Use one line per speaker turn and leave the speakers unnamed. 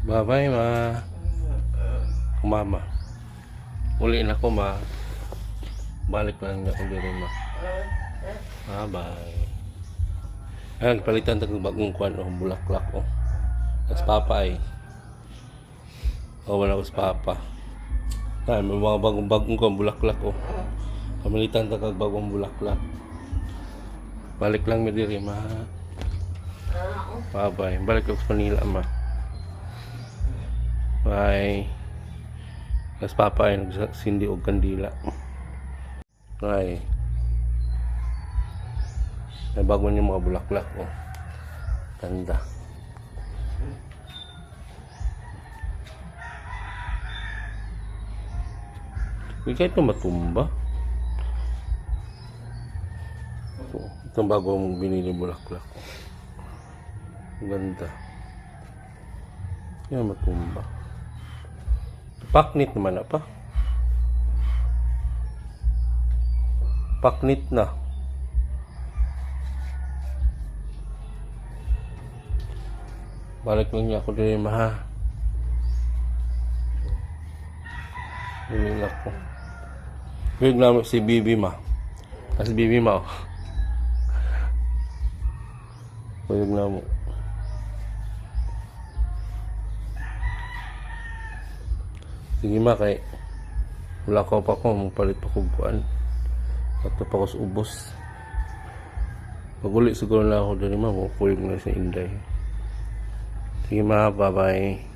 Bye-bye, ma. Mama. Uli na ko, ma. Balik lang na ako dito, ma. Bye-bye. Ayan, palitan tayo bagong kwan, oh, bulaklak, oh. As papa, eh. Oh, wala ko sa papa. Ayan, may mga bagong kwan, bulaklak, oh. Pamilitan tayo bagong bulaklak. Balik lang, mediri, ma. Bye-bye. Balik ako sa Manila, ma. Bye. As papa ay nagsindi og kandila. Bye. May bago niyo mga bulaklak, oh. Ganda. Kahit na matumba. Itong bago mong binili bulaklak. Ganda. Yan matumba. Paknit naman na pa. Paknit na. Balik lang niya ako din, maha. Bilin ako. Big namin si Bibi, ma. Kasi Bibi, ma, oh. Big namin. Sige, ma, kay wala ko pa ko, magpalit pa kubuan. At pa ko sa ubos. Pag uli siguro na ako dali, ma, kuyog na sa Inday. Sige, ma, bye-bye.